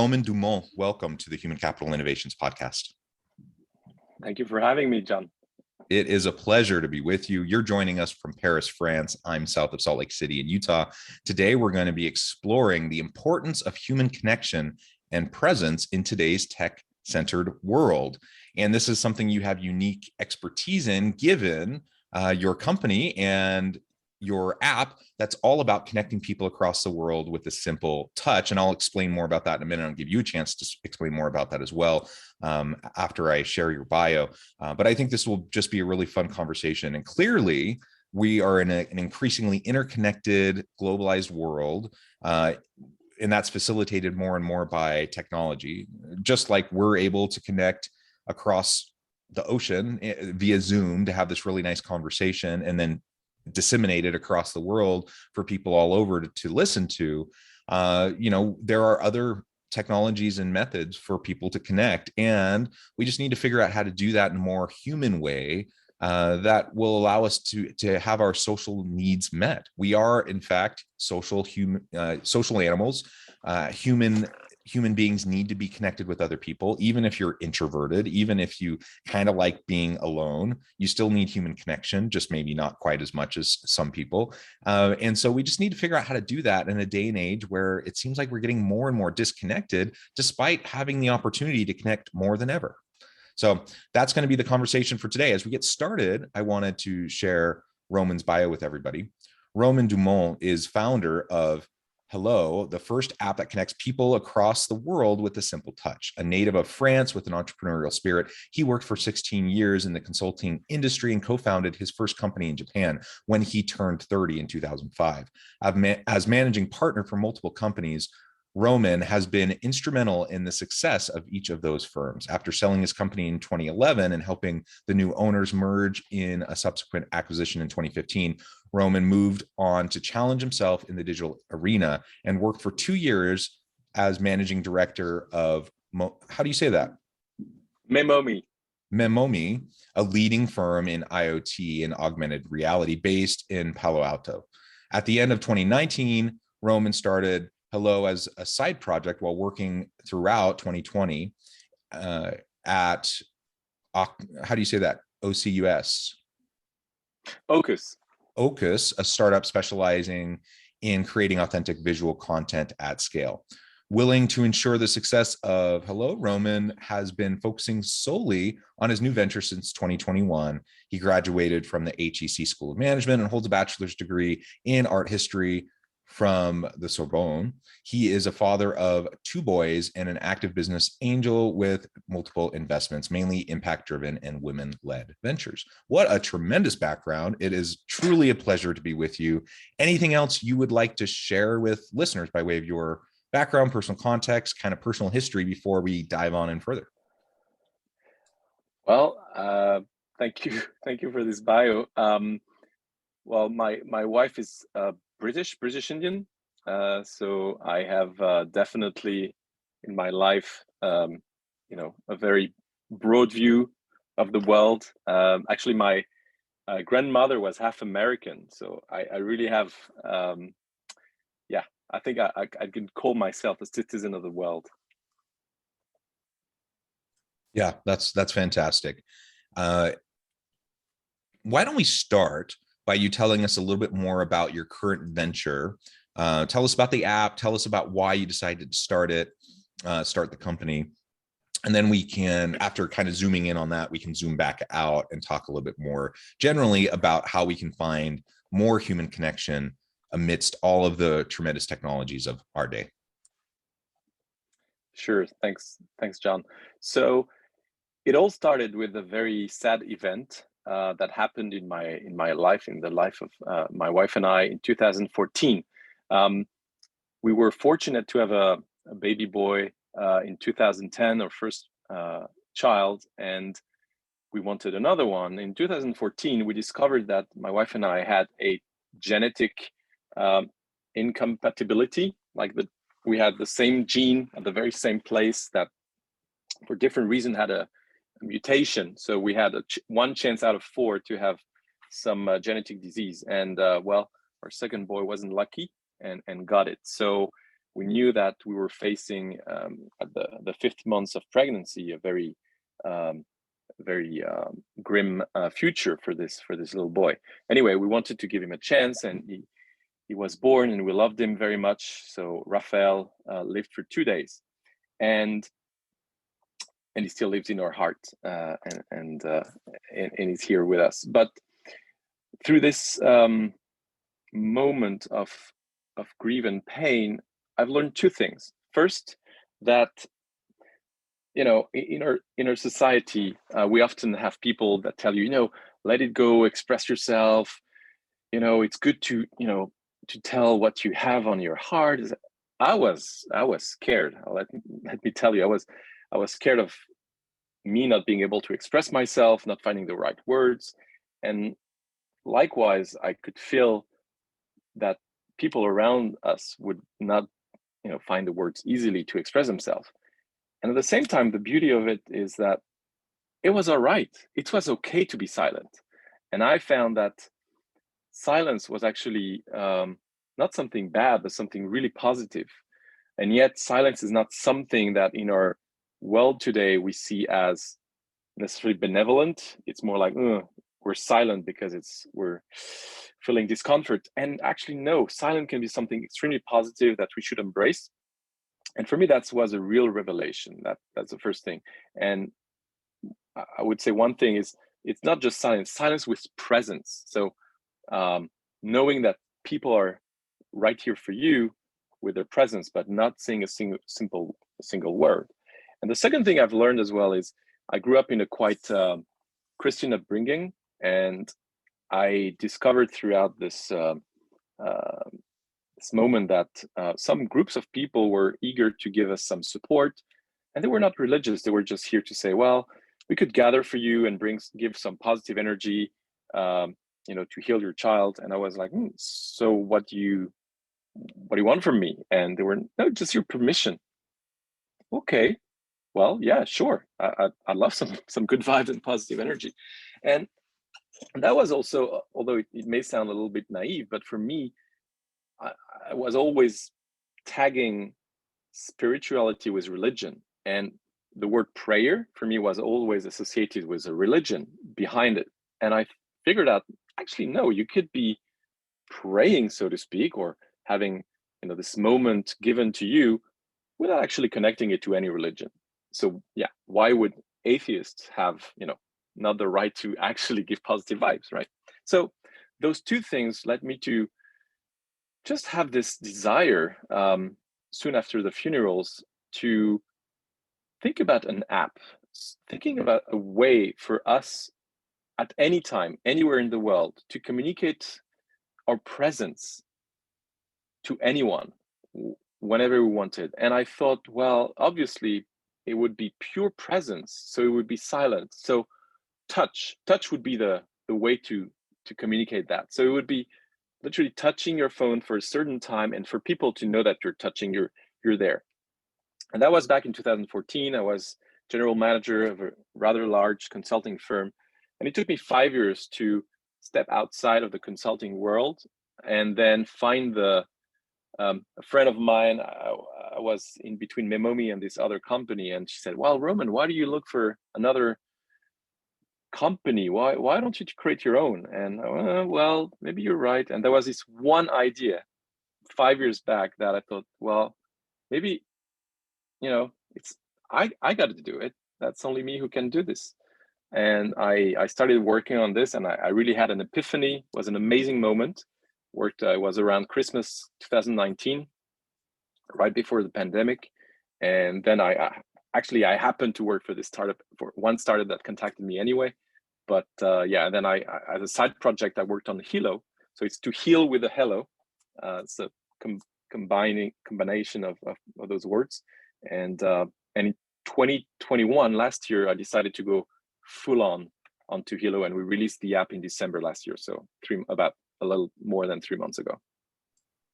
Romain Daumont, welcome to the Human Capital Innovations Podcast. Thank you for having me, John. It is a pleasure to be with you. You're joining us from Paris, France. I'm south of Salt Lake City in Utah. Today, we're going to be exploring the importance of human connection and presence in today's tech-centered world. And this is something you have unique expertise in, given your company and your app that's all about connecting people across the world with a simple touch. And I'll explain more about that in a minute. I'll give you a chance to explain more about that as well after I share your bio. But I think this will just be a really fun conversation. And clearly, we are in an increasingly interconnected, globalized world. And that's facilitated more and more by technology. Just like we're able to connect across the ocean via Zoom to have this really nice conversation and then disseminated across the world for people all over to listen to. There are other technologies and methods for people to connect, and we just need to figure out how to do that in a more human way that will allow us to have our social needs met. We are, in fact, social animals. Human beings need to be connected with other people. Even if you're introverted, even if you kind of like being alone, you still need human connection, just maybe not quite as much as some people. And so we just need to figure out how to do that in a day and age where it seems like we're getting more and more disconnected, despite having the opportunity to connect more than ever. So that's going to be the conversation for today. As we get started, I wanted to share Romain's bio with everybody. Romain Daumont is founder of Hello, the first app that connects people across the world with a simple touch. A native of France with an entrepreneurial spirit, he worked for 16 years in the consulting industry and co-founded his first company in Japan when he turned 30 in 2005. As managing partner for multiple companies, Romain has been instrumental in the success of each of those firms. After selling his company in 2011 and helping the new owners merge in a subsequent acquisition in 2015, Romain moved on to challenge himself in the digital arena and worked for 2 years as managing director of, how do you say that? Memomi, a leading firm in IoT and augmented reality based in Palo Alto. At the end of 2019, Romain started Hello as a side project while working throughout 2020 at, how do you say that? OCUS? Ocus, a startup specializing in creating authentic visual content at scale. Willing to ensure the success of Hello, Romain has been focusing solely on his new venture since 2021. He graduated from the HCI School of Management and holds a bachelor's degree in art history from the Sorbonne. He is a father of 2 boys and an active business angel with multiple investments, mainly impact-driven and women-led ventures. What a tremendous background. It is truly a pleasure to be with you. Anything else you would like to share with listeners by way of your background, personal context, kind of personal history before we dive on in further? Well, thank you for this bio. Well, my wife is British Indian, so I have definitely in my life, a very broad view of the world. Actually, my grandmother was half American, so I really have, I think I can call myself a citizen of the world. Yeah, that's fantastic. Why don't we start by you telling us a little bit more about your current venture? Tell us about the app. Tell us about why you decided to start the company. And then we can, after kind of zooming in on that, we can zoom back out and talk a little bit more generally about how we can find more human connection amidst all of the tremendous technologies of our day. Sure. Thanks, John. So it all started with a very sad event that happened in my life, in the life of my wife and I in 2014. We were fortunate to have a baby boy in 2010, our first child, and we wanted another one. In 2014, we discovered that my wife and I had a genetic incompatibility, like we had the same gene at the very same place that for different reasons had a mutation. So we had one chance out of 4 to have some genetic disease. And well, our second boy wasn't lucky and got it. So we knew that we were facing at the 5th months of pregnancy a very grim future for this little boy. Anyway, we wanted to give him a chance, and he was born, and we loved him very much. So Raphael lived for 2 days, and he still lives in our heart, and he's here with us. But through this moment of grief and pain, I've learned 2 things. First, that in our society, we often have people that tell you, let it go, express yourself. It's good to to tell what you have on your heart. I was scared. Let me tell you, I was scared of me not being able to express myself, not finding the right words, and likewise, I could feel that people around us would not, find the words easily to express themselves. And at the same time, the beauty of it is that it was all right. It was okay to be silent. And I found that silence was actually not something bad, but something really positive. And yet silence is not something that in our world today we see as necessarily benevolent. It's more like, we're silent because we're feeling discomfort. And actually, no, silence can be something extremely positive that we should embrace. And for me, that was a real revelation. That's the first thing. And I would say one thing is, it's not just silence with presence. So knowing that people are right here for you with their presence, but not saying a single word. And the second thing I've learned as well is, I grew up in a quite Christian upbringing, and I discovered throughout this moment that some groups of people were eager to give us some support, and they were not religious. They were just here to say, well, we could gather for you and give some positive energy, to heal your child. And I was like, so what do you want from me? And they were, no, just your permission. Okay, well, yeah, sure. I love some good vibes and positive energy. And that was also, although it may sound a little bit naive, but for me, I was always tagging spirituality with religion. And the word prayer for me was always associated with a religion behind it. And I figured out, actually, no, you could be praying, so to speak, or having this moment given to you without actually connecting it to any religion. So yeah, why would atheists have not the right to actually give positive vibes, right? So those 2 things led me to just have this desire soon after the funerals to think about an app, thinking about a way for us at any time, anywhere in the world, to communicate our presence to anyone whenever we wanted. And I thought, well, obviously it would be pure presence, so it would be silent. So touch would be the way to communicate that. So it would be literally touching your phone for a certain time, and for people to know that you're touching, you're there. And that was back in 2014. I was general manager of a rather large consulting firm, and it took me 5 years to step outside of the consulting world and then find a friend of mine. I was in between Memomi and this other company, and she said, well, Roman, why do you look for another company? Why don't you create your own? And well, maybe you're right. And there was this one idea 5 years back that I thought, well, maybe it's I got to do it. That's only me who can do this. And I started working on this, and I really had an epiphany. It was an amazing moment. It was around Christmas 2019, right before the pandemic. And then I happened to work for this startup, for one startup that contacted me anyway. But and then I as a side project, I worked on Hilo. So it's to heal with a hello. It's a combination of those words. And in 2021, last year, I decided to go full onto Hilo, and we released the app in December last year. So about a little more than 3 months ago.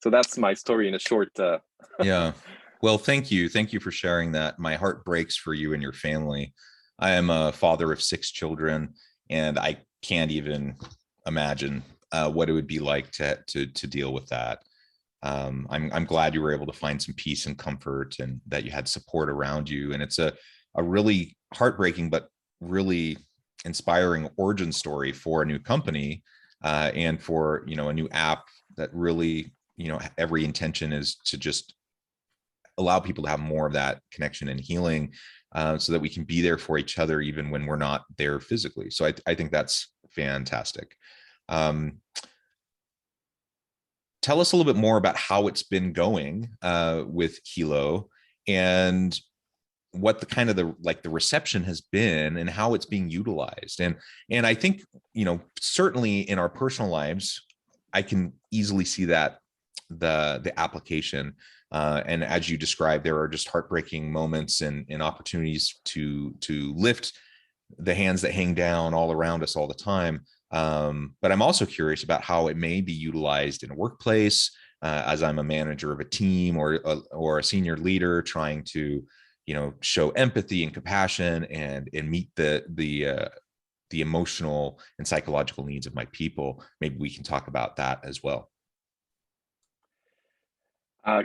So that's my story in a short. Yeah. Well, thank you. Thank you for sharing that. My heart breaks for you and your family. I am a father of 6 children, and I can't even imagine what it would be like to deal with that. I'm glad you were able to find some peace and comfort, and that you had support around you. And it's a really heartbreaking but really inspiring origin story for a new company, and for a new app that really, every intention is to just allow people to have more of that connection and healing, so that we can be there for each other even when we're not there physically. So I think that's fantastic. Um, Tell us a little bit more about how it's been going with Hilo, and what the kind of the reception has been, and how it's being utilized. And I think, certainly in our personal lives, I can easily see that the application, and as you described, there are just heartbreaking moments and opportunities to lift the hands that hang down all around us all the time. But I'm also curious about how it may be utilized in a workplace, as I'm a manager of a team, or a senior leader trying to, show empathy and compassion, and meet the emotional and psychological needs of my people. Maybe we can talk about that as well.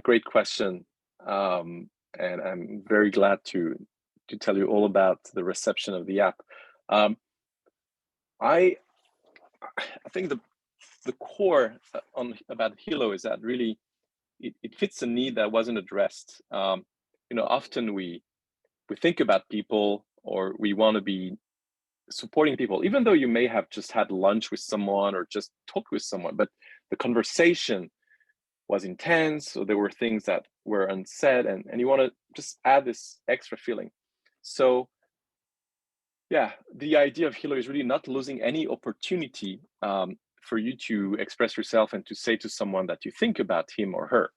Great question. And I'm very glad to tell you all about the reception of the app. I think the core about Hilo is that really it fits a need that wasn't addressed. Often we think about people, or we want to be supporting people, even though you may have just had lunch with someone or just talked with someone, but the conversation was intense, so there were things that were unsaid, and you want to just add this extra feeling. So yeah, the idea of Hilo is really not losing any opportunity for you to express yourself and to say to someone that you think about him or her.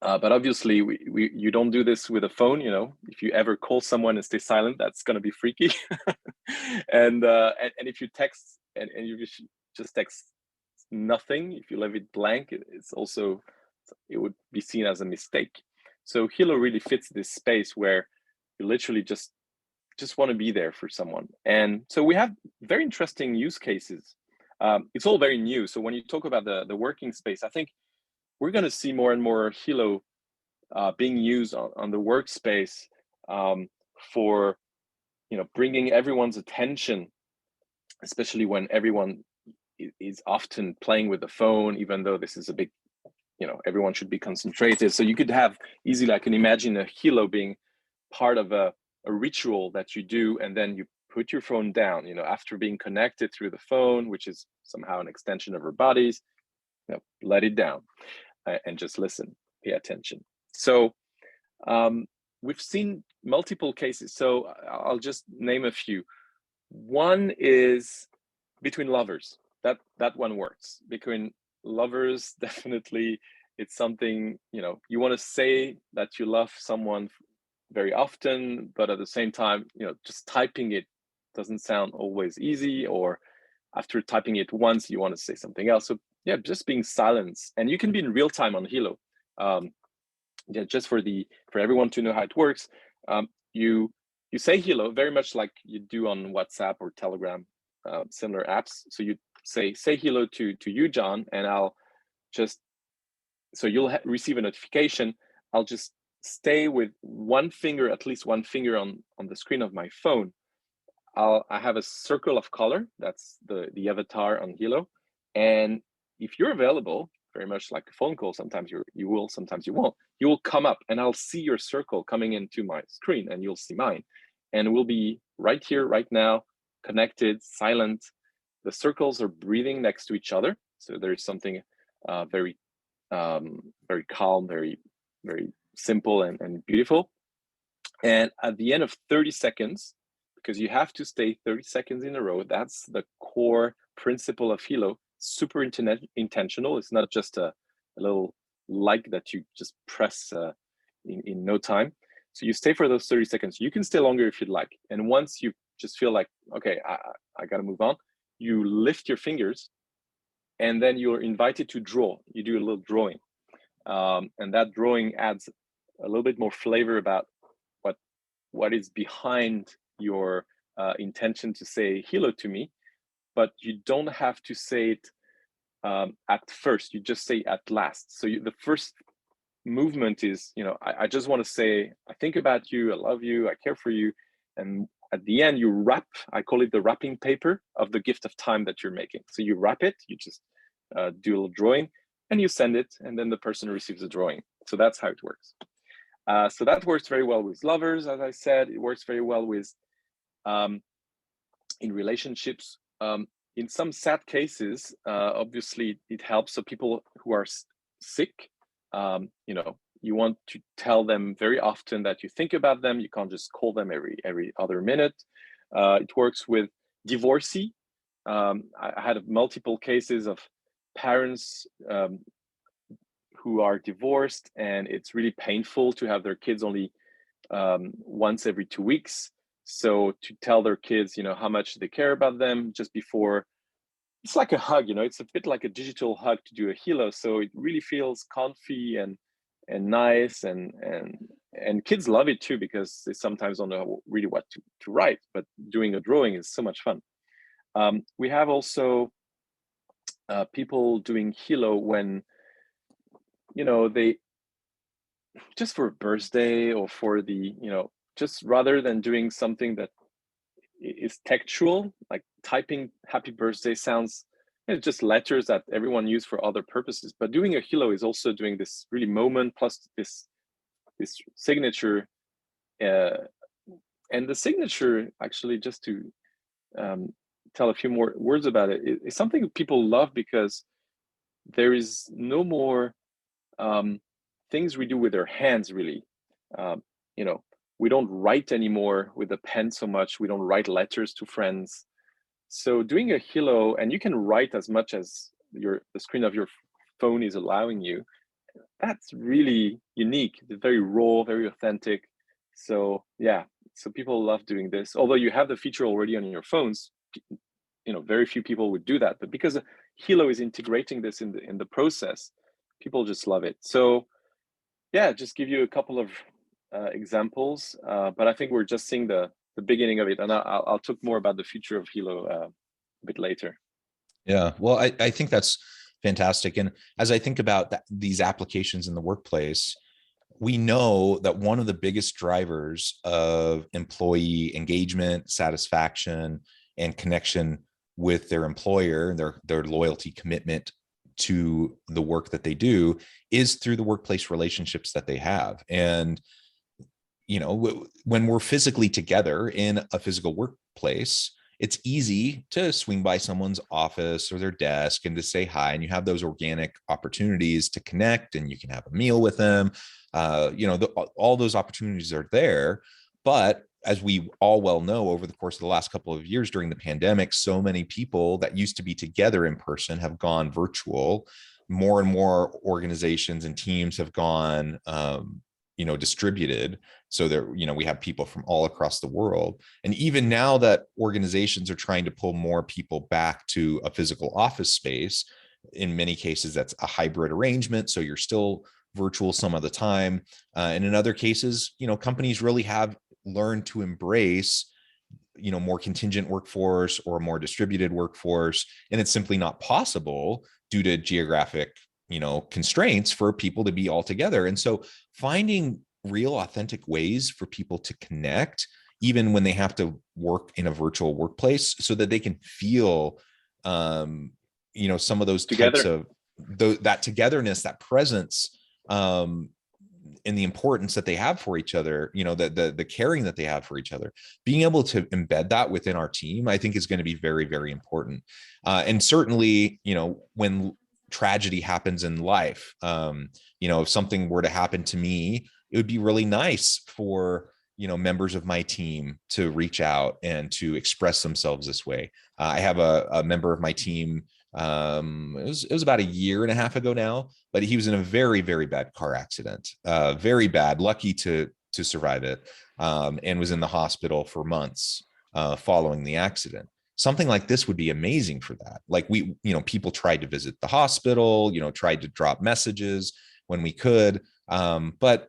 But obviously, you don't do this with a phone. If you ever call someone and stay silent, that's going to be freaky. and if you text and you just text nothing, if you leave it blank, it would be seen as a mistake. So Hilo really fits this space where you literally just want to be there for someone. And so we have very interesting use cases. It's all very new. So when you talk about the working space, I think we're going to see more and more Hilo being used on the workspace, for bringing everyone's attention, especially when everyone is often playing with the phone, even though this is a big, everyone should be concentrated. So you could have easily, I can imagine a Hilo being part of a ritual that you do, and then you put your phone down, after being connected through the phone, which is somehow an extension of our bodies, let it down, and just listen, pay attention. So we've seen multiple cases. So I'll just name a few. One is between lovers. That one works. Between lovers, definitely, it's something, you want to say that you love someone very often, but at the same time, just typing it doesn't sound always easy, or after typing it once, you want to say something else. So yeah, just being silent. And you can be in real time on Hilo. Just for everyone to know how it works. You say Hilo very much like you do on WhatsApp or Telegram, similar apps. So you say Hilo to you, John, and I'll just, so you'll receive a notification. I'll just stay with one finger, at least one finger on the screen of my phone. I have a circle of color. That's the avatar on Hilo. And if you're available, very much like a phone call, sometimes you will, sometimes you won't. You will come up, and I'll see your circle coming into my screen, and you'll see mine. And we'll be right here, right now, connected, silent. The circles are breathing next to each other. So there is something very calm, very, very simple and beautiful. And at the end of 30 seconds, because you have to stay 30 seconds in a row, that's the core principle of Hilo. Super intentional. It's not just a little like that you just press in no time. So you stay for those 30 seconds. You can stay longer if you'd like. And once you just feel like, okay, I got to move on, you lift your fingers, and then you're invited to draw. You do a little drawing. And that drawing adds a little bit more flavor about what is behind your intention to say Hilo to me. But you don't have to say it at first. You just say at last. So the first movement is, I just want to say, I think about you, I love you, I care for you. And at the end, you wrap, I call it the wrapping paper of the gift of time that you're making. So you wrap it, you just do a little drawing and you send it, and then the person receives the drawing. So that's how it works. So that works very well with lovers, as I said. It works very well with in relationships. In some sad cases, obviously it helps. So people who are sick, you want to tell them very often that you think about them. You can't just call them every other minute. It works with divorcee. I had multiple cases of parents who are divorced, and it's really painful to have their kids only once every 2 weeks. So to tell their kids, how much they care about them just before, it's like a hug, it's a bit like a digital hug to do a hilo. So it really feels comfy and nice, and kids love it too, because they sometimes don't know really what to write, but doing a drawing is so much fun. We have also people doing hilo when, they just for a birthday or for the, just rather than doing something that is textual, like typing happy birthday sounds, just letters that everyone use for other purposes. But doing a hilo is also doing this really moment plus this signature. And the signature, actually, just to tell a few more words about it, is something people love, because there is no more things we do with our hands, really. We don't write anymore with a pen so much. We don't write letters to friends. So doing a hilo, and you can write as much as the screen of your phone is allowing you, that's really unique. It's very raw, very authentic. So yeah, so people love doing this. Although you have the feature already on your phones, very few people would do that. But because Hilo is integrating this in the process, people just love it. So yeah, just give you a couple of examples, but I think we're just seeing the beginning of it, and I'll talk more about the future of Hilo a bit later. Yeah, well, I think that's fantastic. And as I think about these applications in the workplace, we know that one of the biggest drivers of employee engagement, satisfaction, and connection with their employer and their loyalty, commitment to the work that they do is through the workplace relationships that they have. And when we're physically together in a physical workplace, it's easy to swing by someone's office or their desk and to say hi, and you have those organic opportunities to connect, and you can have a meal with them. All those opportunities are there. But as we all well know, over the course of the last couple of years during the pandemic, so many people that used to be together in person have gone virtual. More and more organizations and teams have gone distributed, so that we have people from all across the world. And even now that organizations are trying to pull more people back to a physical office space, in many cases that's a hybrid arrangement, so you're still virtual some of the time, and in other cases, companies really have learned to embrace more contingent workforce or a more distributed workforce, and it's simply not possible due to geographic constraints for people to be all together. And so finding real authentic ways for people to connect, even when they have to work in a virtual workplace, so that they can feel some of those Together. types of that togetherness, that presence, and the importance that they have for each other, the caring that they have for each other. Being able to embed that within our team, I think, is going to be very, very important. And certainly, when tragedy happens in life, if something were to happen to me, it would be really nice for members of my team to reach out and to express themselves this way. I have a member of my team. It was about a year and a half ago now, but he was in a very, very bad car accident, very bad, lucky to survive it, and was in the hospital for months following the accident. Something like this would be amazing for that. Like people tried to visit the hospital, tried to drop messages when we could. But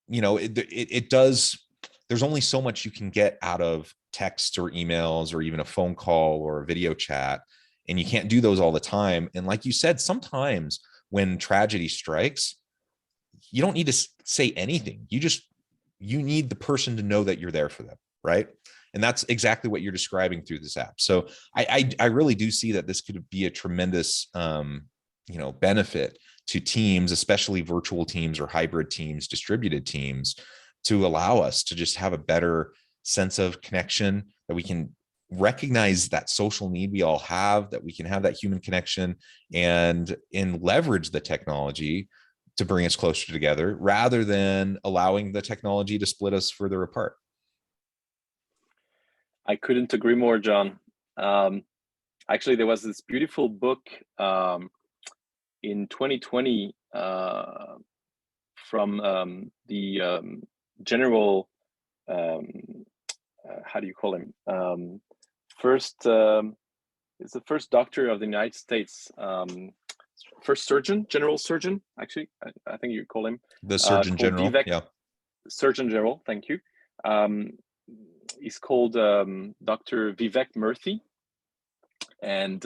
it does, there's only so much you can get out of text or emails or even a phone call or a video chat. and you can't do those all the time. And like you said, sometimes when tragedy strikes, you don't need to say anything. You need the person to know that you're there for them, right? And that's exactly what you're describing through this app. So I really do see that this could be a tremendous benefit to teams, especially virtual teams or hybrid teams, distributed teams, to allow us to just have a better sense of connection, that we can recognize that social need we all have, that we can have that human connection and leverage the technology to bring us closer together rather than allowing the technology to split us further apart. I couldn't agree more, John. Actually, there was this beautiful book in 2020 from the general, how do you call him? It's the first doctor of the United States, first surgeon, general surgeon, actually, I think you call him. The Surgeon General, Vivek, yeah. Surgeon General, thank you. He's called Dr. Vivek Murthy, and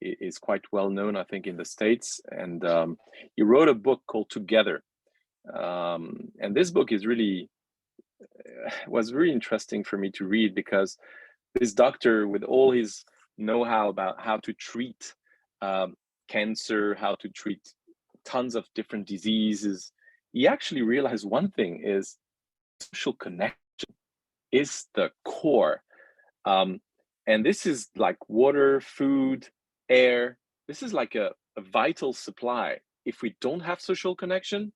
is quite well known, I think, in the States. And he wrote a book called Together. And this book is was really interesting for me to read, because this doctor, with all his know-how about how to treat cancer, how to treat tons of different diseases, he actually realized one thing is social connection is the core. And this is like water, food, air. This is like a vital supply. If we don't have social connection,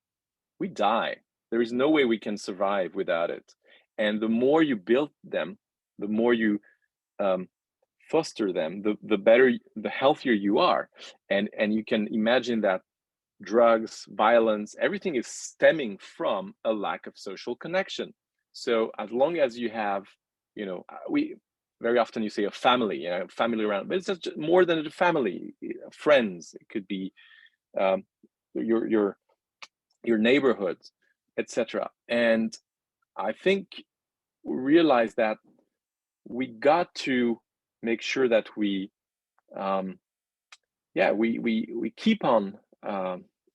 we die. There is no way we can survive without it. And the more you build them, the more you foster them, the better, the healthier you are. And you can imagine that drugs, violence, everything is stemming from a lack of social connection. So as long as you have, we very often you say a family, family around, but it's just more than a family, friends. It could be your neighborhood, etc. And I think we realize that we got to make sure that we keep on,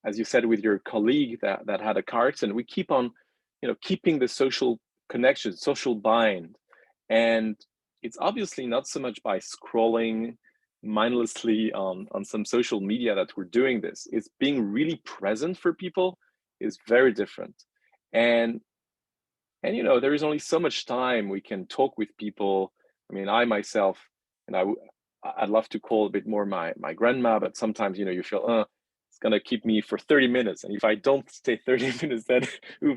as you said with your colleague that had a car accident, we keep on keeping the social connection, social bind. And it's obviously not so much by scrolling mindlessly on some social media that we're doing this. It's being really present for people is very different. And there is only so much time we can talk with people. I mean, I myself, and I'd love to call a bit more my grandma, but sometimes you feel it's gonna keep me for 30 minutes, and if I don't stay 30 minutes, then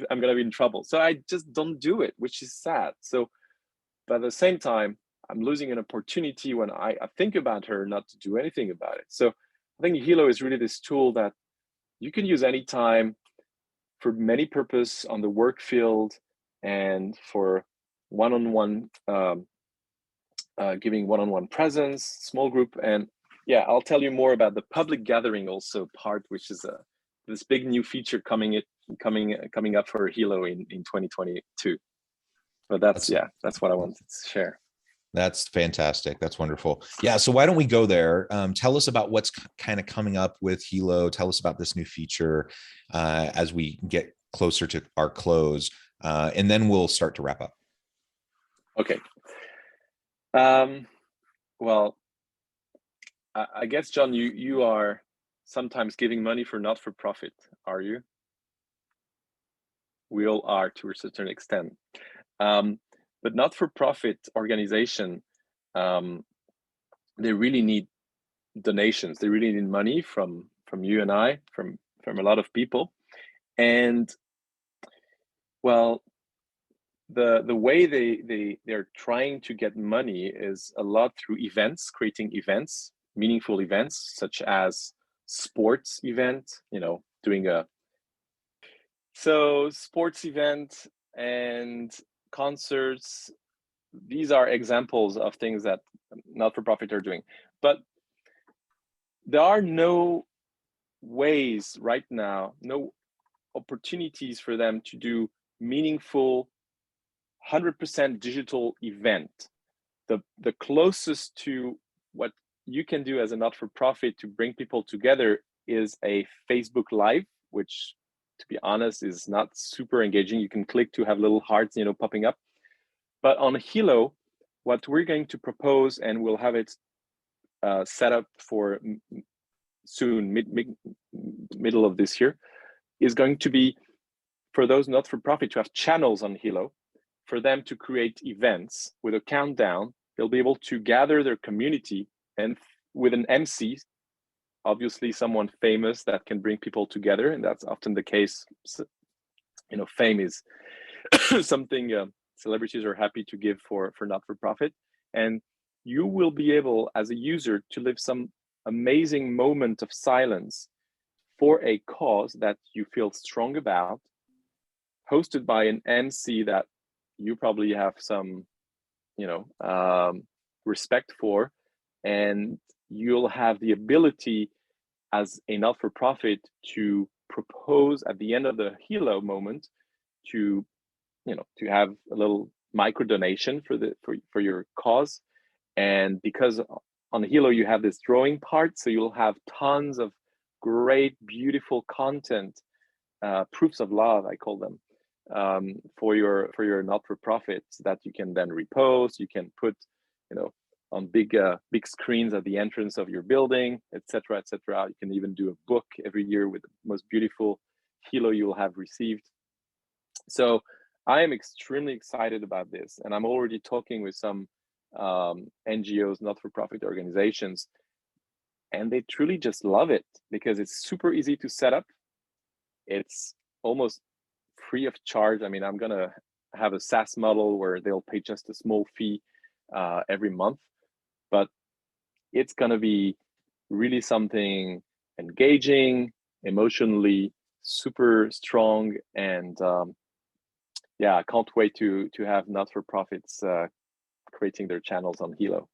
I'm gonna be in trouble. So I just don't do it, which is sad. So, but at the same time, I'm losing an opportunity when I think about her not to do anything about it. So I think Hilo is really this tool that you can use anytime for many purpose on the work field and for one-on-one, giving one-on-one presence, small group. And yeah, I'll tell you more about the public gathering also part, which is this big new feature coming up for Hilo in 2022. But that's what I wanted to share. That's fantastic. That's wonderful. Yeah. So why don't we go there? Tell us about what's kind of coming up with Hilo. Tell us about this new feature as we get closer to our close, and then we'll start to wrap up. Okay. Well, I guess, John, you are sometimes giving money for not-for-profit, are you? We all are to a certain extent. But not-for-profit organization, they really need donations. They really need money from you and I, from a lot of people. And well, the way they're trying to get money is a lot through events, creating events, meaningful events, such as sports event, doing sports event and concerts. These are examples of things that not-for-profit are doing. But there are no ways right now, no opportunities for them to do meaningful 100% digital event. The closest to what you can do as a not-for-profit to bring people together is a Facebook Live, which, to be honest, is not super engaging. You can click to have little hearts, popping up. But on Hilo, what we're going to propose, and we'll have it set up for soon, middle of this year, is going to be for those not-for-profit to have channels on Hilo, for them to create events with a countdown. They'll be able to gather their community, and with an MC, obviously someone famous that can bring people together, and that's often the case. Fame is something celebrities are happy to give for not-for-profit, and you will be able, as a user, to live some amazing moment of silence for a cause that you feel strong about, hosted by an MC that you probably have some, respect for, and you'll have the ability as a not-for-profit to propose at the end of the Hilo moment to have a little micro donation for your cause. And because on Hilo you have this drawing part, so you'll have tons of great, beautiful content, proofs of love, I call them, for your not-for-profits that you can then repost. You can put, on big screens at the entrance of your building, etc., etc. You can even do a book every year with the most beautiful Hilo you'll have received. So I am extremely excited about this, and I'm already talking with some NGOs, not-for-profit organizations, and they truly just love it because it's super easy to set up. It's almost free of charge. I mean, I'm gonna have a SaaS model where they'll pay just a small fee every month, but it's gonna be really something engaging, emotionally super strong, and I can't wait to have not-for-profits creating their channels on Hilo.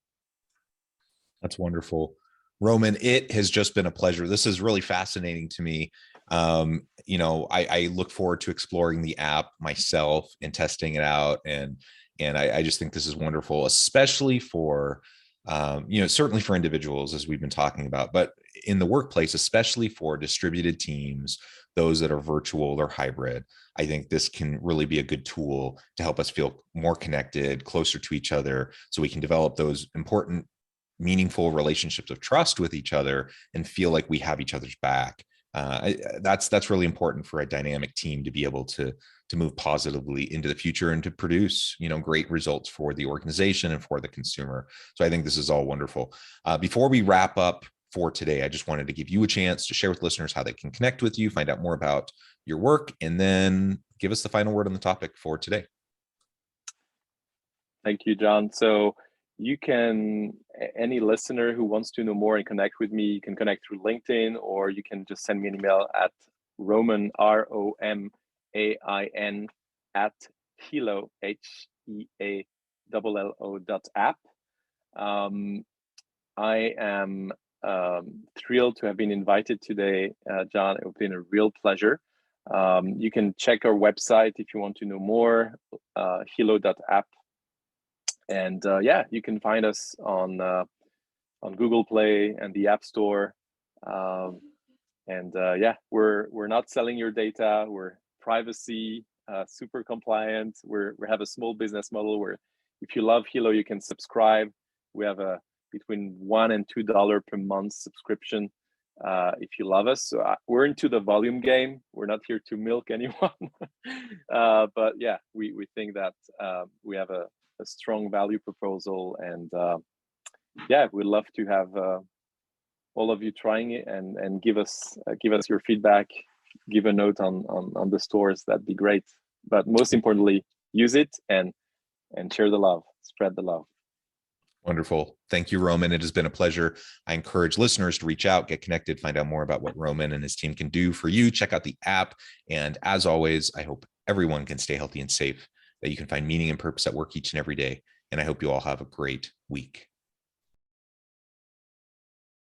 That's wonderful. Romain, it has just been a pleasure. This is really fascinating to me. I look forward to exploring the app myself and testing it out. And I just think this is wonderful, especially for, certainly for individuals, as we've been talking about, but in the workplace, especially for distributed teams, those that are virtual or hybrid. I think this can really be a good tool to help us feel more connected, closer to each other, so we can develop those important, meaningful relationships of trust with each other and feel like we have each other's back. That's really important for a dynamic team to be able to move positively into the future and to produce, great results for the organization and for the consumer. So I think this is all wonderful. Before we wrap up for today, I just wanted to give you a chance to share with listeners how they can connect with you, find out more about your work, and then give us the final word on the topic for today. Thank you, John. So you can, any listener who wants to know more and connect with me, you can connect through LinkedIn, or you can just send me an email at Romain, Romain, at Hilo, HEALLO.app. I am thrilled to have been invited today, John. It's been a real pleasure. You can check our website if you want to know more, Hilo.app. And you can find us on Google Play and the App Store. We're not selling your data. We're privacy, super compliant. We have a small business model where if you love Hilo, you can subscribe. We have a between $1 and $2 per month subscription if you love us. So we're into the volume game. We're not here to milk anyone. But yeah, we think that we have a strong value proposal, and we'd love to have all of you trying it and give us your feedback, give a note on the stores. That'd be great. But most importantly, use it and share the love, spread the love. Wonderful. Thank you, Romain. It has been a pleasure. I encourage listeners to reach out, get connected, find out more about what Romain and his team can do for you. Check out the app. And as always, I hope everyone can stay healthy and safe, that you can find meaning and purpose at work each and every day. And I hope you all have a great week.